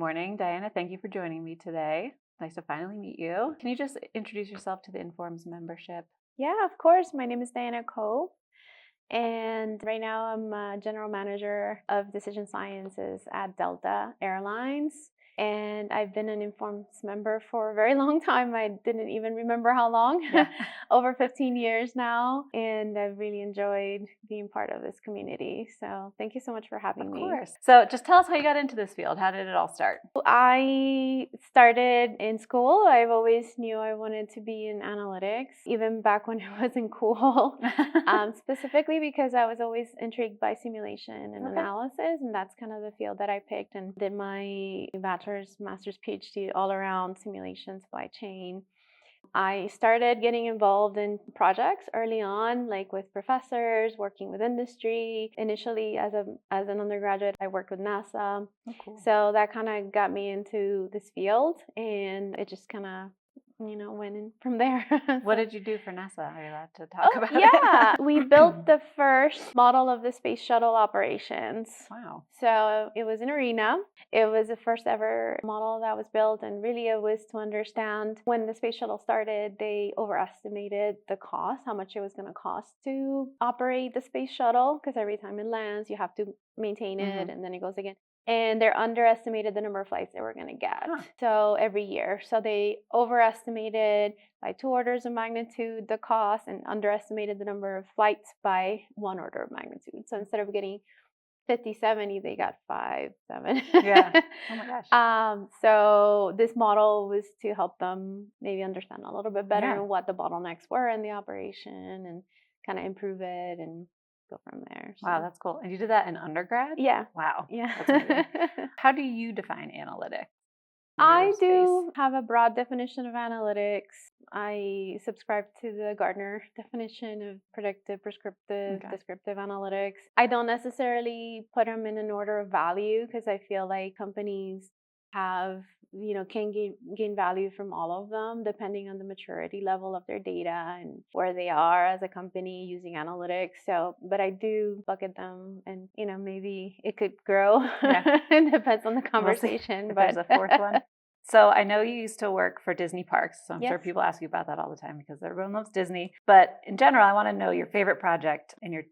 morning, Dayana. Thank you for joining me today. Nice to finally meet you. Can you just introduce yourself to the Informs membership? Yeah, of course. My name is Dayana Cope, and right now I'm a general manager of decision sciences at Delta Airlines. And I've been an Informs member for a very long time. I didn't even remember how long, Yeah. over 15 years now. And I've really enjoyed being part of this community. So thank you so much for having Of me. course. So just tell us how you got into this field. How did it all start? I started in school. I've always knew I wanted to be in analytics, even back when it wasn't cool, specifically because I was always intrigued by simulation and analysis, and that's kind of the field that I picked and did my bachelor's, master's, PhD all around simulation, supply chain. I started getting involved in projects early on, like with professors, working with industry. Initially, as an undergraduate, I worked with NASA. Oh, cool. So that kind of got me into this field, and it just kind of, went in from there. What did you do for NASA? Are you allowed to talk about it? Yeah, we built the first model of the space shuttle operations. Wow. So it was in ARENA. It was the first ever model that was built, and really it was to understand when the space shuttle started, they overestimated the cost, how much it was going to cost to operate the space shuttle, because every time it lands, you have to maintain it, and then it goes again. And they underestimated the number of flights they were going to get. So every year. So they overestimated by 2 orders of magnitude the cost and underestimated the number of flights by 1 order of magnitude. So instead of getting 50, 70, they got 5, 7. Yeah. Oh my gosh. So this model was to help them maybe understand a little bit better what the bottlenecks were in the operation and kind of improve it and go from there. So. Wow, that's cool. And you did that in undergrad? Yeah. Wow. Yeah. That's amazing. How do you define analytics? I do have a broad definition of analytics. I subscribe to the Gartner definition of predictive, prescriptive, descriptive analytics. I don't necessarily put them in an order of value because I feel like companies have, can gain value from all of them depending on the maturity level of their data and where they are as a company using analytics. So, but I do bucket them and, maybe it could grow. Yeah. It depends on the conversation. We'll but there's a fourth one. So I know you used to work for Disney parks, so I'm sure people ask you about that all the time because everyone loves Disney. But in general, I want to know your favorite project in your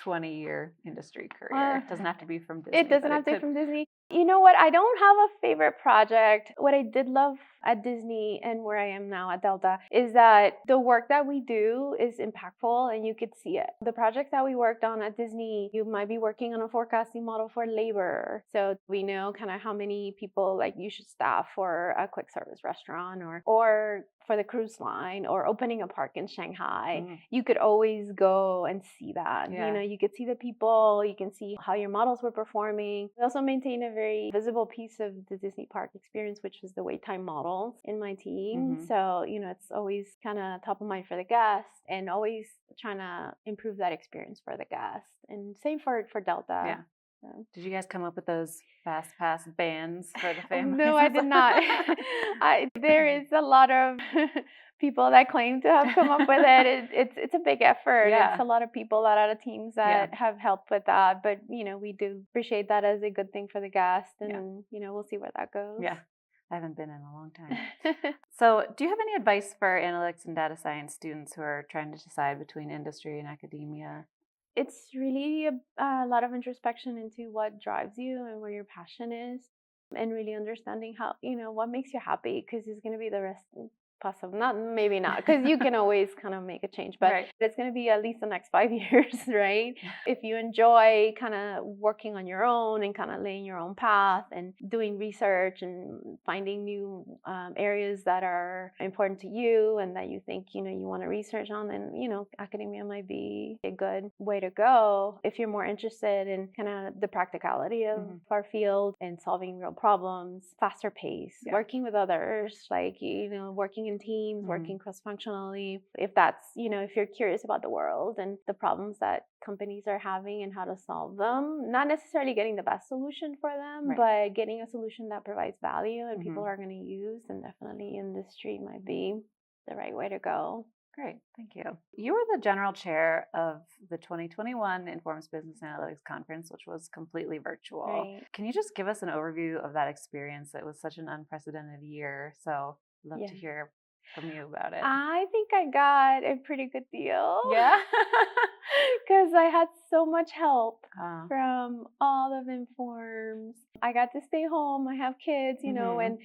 20-year industry career. It doesn't have to be from Disney. It doesn't have to be from Disney. You know what? I don't have a favorite project. What I did love at Disney and where I am now at Delta is that the work that we do is impactful and you could see it. The project that we worked on at Disney, you might be working on a forecasting model for labor. So we know kind of how many people like you should staff for a quick service restaurant or for the cruise line or opening a park in Shanghai. You could always go and see that. Yeah. You could see the people, you can see how your models were performing. We also maintain a very visible piece of the Disney park experience, which was the wait time models in my team. So, it's always kind of top of mind for the guest and always trying to improve that experience for the guest. And same for Delta. Yeah. Did you guys come up with those fast pass bands for the families? No, I did not. There is a lot of people that claim to have come up with it. It's a big effort. Yeah. It's a lot of people, a lot of teams that have helped with that. But, we do appreciate that as a good thing for the guest. And, we'll see where that goes. Yeah. I haven't been in a long time. So do you have any advice for analytics and data science students who are trying to decide between industry and academia? It's really a lot of introspection into what drives you and where your passion is and really understanding how, what makes you happy because it's going to be the rest possible. Maybe not, because you can always kind of make a change, but it's going to be at least the next 5 years, right? If you enjoy kind of working on your own and kind of laying your own path and doing research and finding new areas that are important to you and that you think, you want to research on, then, academia might be a good way to go. If you're more interested in kind of the practicality of our field and solving real problems, faster pace, working with others, like, working in teams, working cross-functionally, if that's, if you're curious about the world and the problems that companies are having and how to solve them, not necessarily getting the best solution for them, but getting a solution that provides value and people are going to use, then definitely industry might be the right way to go. Great, thank you. You were the general chair of the 2021 Informs Business Analytics Conference, which was completely virtual. Right. Can you just give us an overview of that experience? It was such an unprecedented year, so I'd love to hear from you about it. I think I got a pretty good deal. Yeah. Because I had so much help from all of Informs. I got to stay home. I have kids, and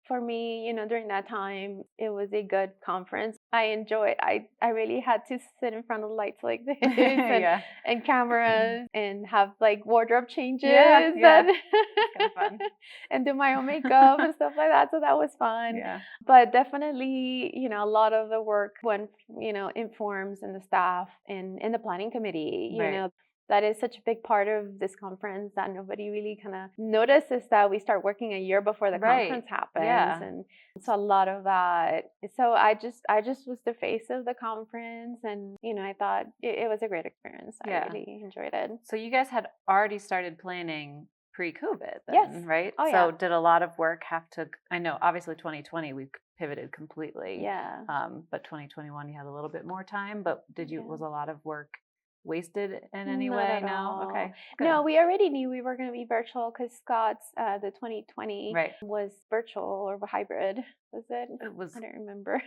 for me, during that time, it was a good conference. I enjoyed. I really had to sit in front of lights like this and cameras and have like wardrobe changes It's kind of fun. and do my own makeup and stuff like that. So that was fun. Yeah. But definitely, a lot of the work went, Informs and the staff and in the planning committee, that is such a big part of this conference that nobody really kind of notices, that we start working a year before the conference happens. And so a lot of that. So I just was the face of the conference, and I thought it was a great experience. I really enjoyed it. So you guys had already started planning pre-COVID then, right? Oh, so did a lot of work have to, I know obviously 2020 we pivoted completely. Yeah. But 2021 you had a little bit more time, but was a lot of work wasted in any way? No? Okay. Good. No, we already knew we were going to be virtual because Scott's, the 2020 was virtual or hybrid. Was it? It was. I don't remember.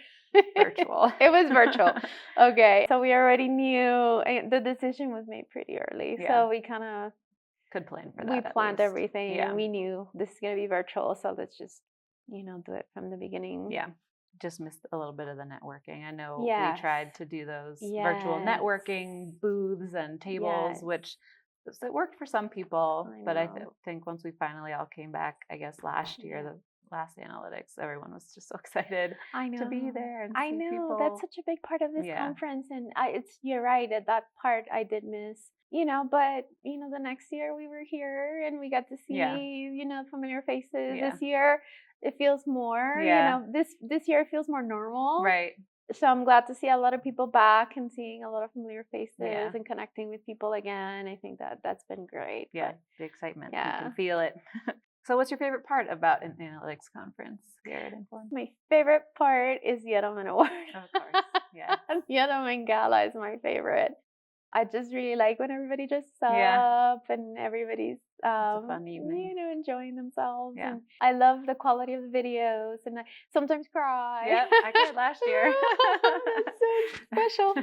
Virtual. It was virtual. Okay. So we already knew the decision was made pretty early. Yeah. So we kind of could plan for that. We planned everything and we knew this is going to be virtual. So let's just, do it from the beginning. Yeah. Just missed a little bit of the networking. I know we tried to do those virtual networking booths and tables, which it worked for some people. But I think once we finally all came back, I guess last year, the last analytics, everyone was just so excited to be there and see people. That's such a big part of this conference. And you're right, at that part I did miss. But the next year we were here and we got to see, familiar faces. This year it feels more, this year it feels more normal. Right. So I'm glad to see a lot of people back and seeing a lot of familiar faces and connecting with people again. I think that's been great. Yeah, the excitement. You can feel it. So what's your favorite part about an analytics conference here at Inform? My favorite part is the Edelman Award. Of course, yeah. The Edelman Gala is my favorite. I just really like when everybody dresses up and everybody's it's a fun evening. Enjoying themselves. Yeah. And I love the quality of the videos, and I sometimes cry. Yep, I cried last year. That's so special.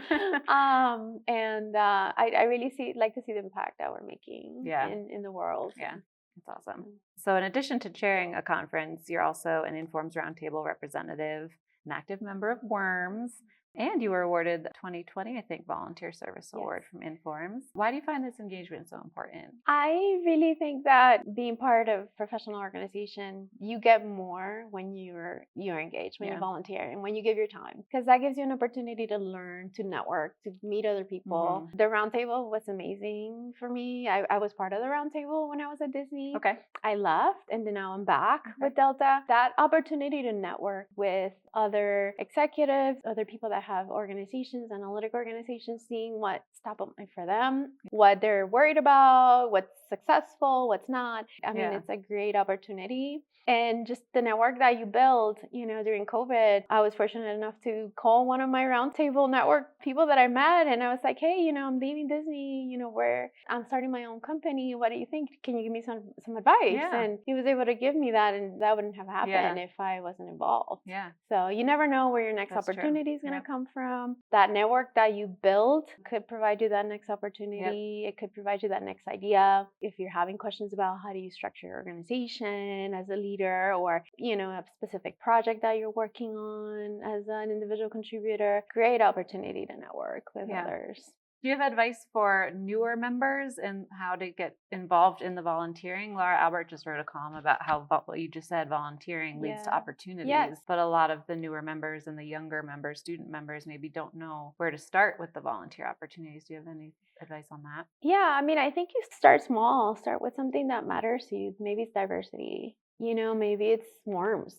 And I really like to see the impact that we're making in the world. Yeah. That's awesome. So in addition to chairing a conference, you're also an Informs Roundtable representative, an active member of WORMS, and you were awarded the 2020, I think, Volunteer Service Award from Informs. Why do you find this engagement so important? I really think that being part of a professional organization, you get more when you're engaged, when you volunteer, and when you give your time, because that gives you an opportunity to learn, to network, to meet other people. The roundtable was amazing for me. I was part of the roundtable when I was at Disney. Okay. I left, and then now I'm back with Delta. That opportunity to network with other executives, other people that have organizations, analytic organizations, seeing what's top of mind for them, what they're worried about, what's successful, what's not. I mean, it's a great opportunity. And just the network that you build, during COVID, I was fortunate enough to call one of my roundtable network people that I met. And I was like, hey, I'm leaving Disney, where I'm starting my own company. What do you think? Can you give me some advice? Yeah. And he was able to give me that. And that wouldn't have happened if I wasn't involved. Yeah. So you never know where your next opportunity is going to come from. That network that you build could provide you that next opportunity. It could provide you that next idea. If you're having questions about how do you structure your organization as a leader, or, a specific project that you're working on as an individual contributor, great opportunity to network with others. Do you have advice for newer members and how to get involved in the volunteering? Laura Albert just wrote a column about how what you just said, volunteering leads to opportunities, but a lot of the newer members and the younger members, student members, maybe don't know where to start with the volunteer opportunities. Do you have any advice on that? Yeah, I mean, I think you start small. Start with something that matters to you. Maybe it's diversity. Maybe it's forms,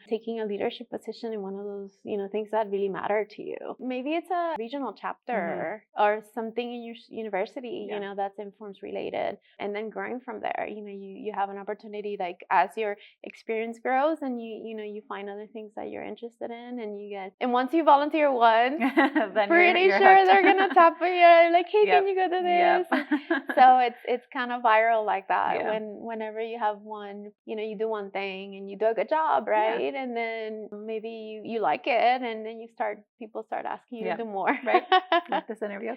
taking a leadership position in one of those, things that really matter to you. Maybe it's a regional chapter or something in your university, that's informs related. And then growing from there, you have an opportunity, like as your experience grows and you find other things that you're interested in and once you volunteer once, then pretty you're sure hooked. they're going to tap you like, hey, Yep. can you go to this? Yep. So it's kind of viral like that. Yeah. Whenever you have one, you do one thing and you do a good job, right? And then maybe you like it, and then people start asking you to do more. Right. Like this interview.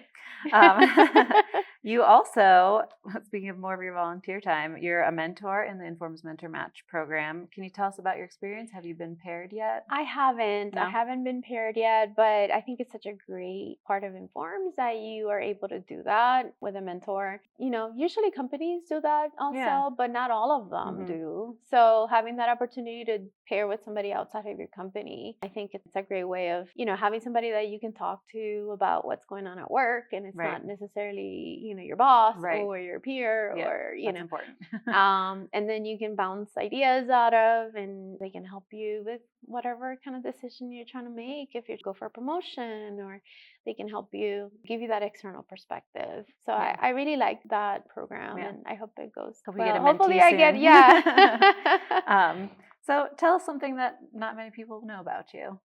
You also, speaking of more of your volunteer time, you're a mentor in the Informs Mentor Match program. Can you tell us about your experience? Have you been paired yet? I haven't. No? I haven't been paired yet, but I think it's such a great part of Informs that you are able to do that with a mentor. Usually companies do that also, but not all of them do. So having that opportunity to pair with somebody outside of your company, I think it's a great way of, having somebody that you can talk to about what's going on at work, and it's not necessarily, your boss or your peer or, that's important. And then you can bounce ideas out of, and they can help you with whatever kind of decision you're trying to make. If you go for a promotion, or they can help you, give you that external perspective. So I really like that program, and I hope it goes well. Hopefully I get, So tell us something that not many people know about you.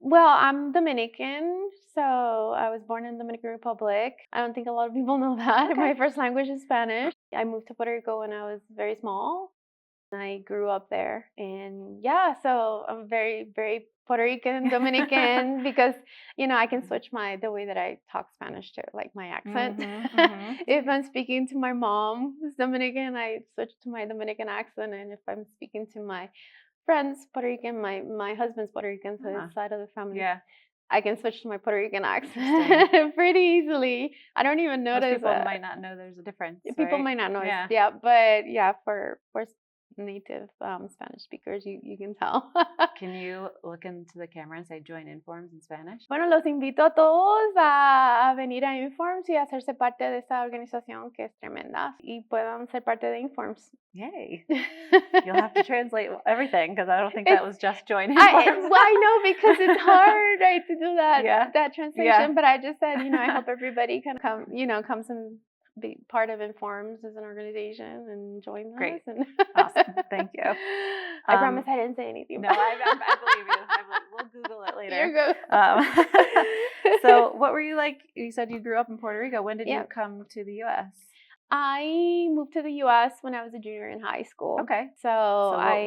Well, I'm Dominican, so I was born in the Dominican Republic. I don't think a lot of people know that. My first language is Spanish. I moved to Puerto Rico when I was very small. I grew up there, and so I'm very, very Puerto Rican, Dominican, because I can switch the way that I talk Spanish to, like, my accent. If I'm speaking to my mom, who's Dominican, I switch to my Dominican accent, and if I'm speaking to my friends Puerto Rican, my husband's Puerto Rican, so his side of the family, I can switch to my Puerto Rican accent pretty easily. I don't even notice. Most people might not know there's a difference. People might not know. But for native Spanish speakers, you can tell. Can you look into the camera and say join Informs in Spanish? Bueno, los invito a todos a venir a Informs y a hacerse parte de esta organización que es tremenda, y puedan ser parte de Informs. Yay. You'll have to translate everything, because I don't think that was just join Informs. I know, because it's hard, right, to do that translation. But I just said, I hope everybody can come, comes and be part of Informs as an organization and join us. Great. Awesome. Thank you. I promise I didn't say anything. No, I believe you. We'll Google it later. You're good. So what were you like? You said you grew up in Puerto Rico. When did you come to the U.S.? I moved to the U.S. when I was a junior in high school. Okay. So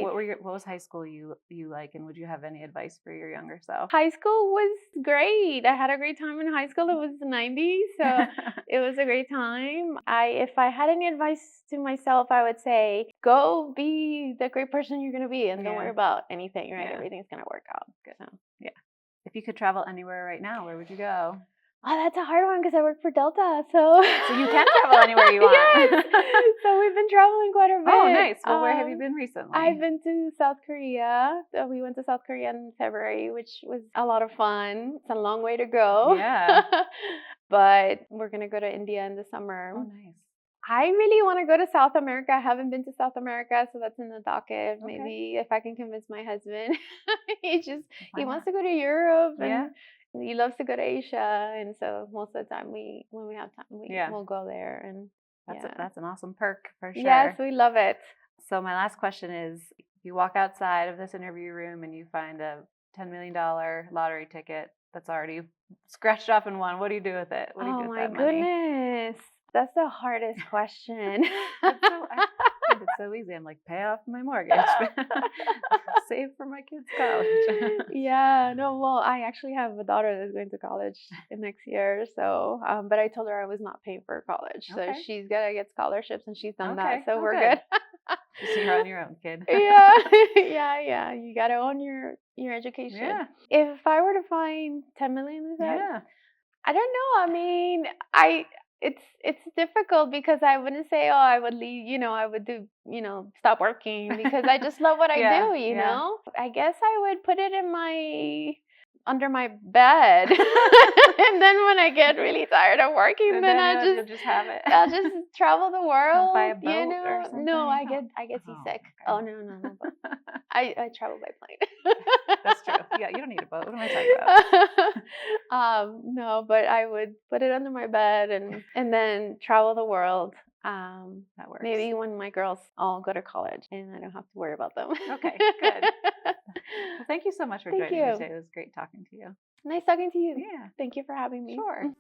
what was high school you like, and would you have any advice for your younger self? High school was great. I had a great time in high school. It was the 90s, so it was a great time. If I had any advice to myself, I would say, go be the great person you're going to be, and don't worry about anything, right? Everything's going to work out. Good. So. Yeah. If you could travel anywhere right now, where would you go? Oh, that's a hard one, because I work for Delta, so you can travel anywhere you want. Yes. So we've been traveling quite a bit. Oh, nice. Well, where have you been recently? I've been to South Korea. We went to South Korea in February, which was a lot of fun. It's a long way to go. Yeah. But we're gonna go to India in the summer. Oh, nice. I really want to go to South America. I haven't been to South America, so that's in the docket. Okay. Maybe if I can convince my husband. He wants to go to Europe, and he loves to go to Asia, and so most of the time when we have time, we'll go there. And that's an awesome perk for sure. Yes, we love it. So my last question is, if you walk outside of this interview room and you find a $10 million lottery ticket that's already scratched off and won, what do you do with it? What do you do with that money? Oh my goodness, that's the hardest question. It's so easy. I'm like, pay off my mortgage, save for my kids' college. Well, I actually have a daughter that's going to college next year, so but I told her I was not paying for college, so she's gonna get scholarships, and she's done that, so we're good. So you're on your own, kid. Yeah. You gotta own your education. Yeah. If I were to find 10 million, I don't know. I mean, it's difficult, because I wouldn't say, I would leave, I would do, stop working, because I just love what I do, you know? I guess I would put it in under my bed. And then when I get really tired of working, then I'll just have it. I'll just travel the world. Buy a boat or something. No, I get seasick. Okay. Oh no. I travel by plane. That's true. Yeah, you don't need a boat. What am I talking about? No, but I would put it under my bed and then travel the world. That works. Maybe when my girls all go to college and I don't have to worry about them. Okay, good. Well, thank you so much for joining me today. It was great talking to you. Nice talking to you. Yeah. Thank you for having me. Sure.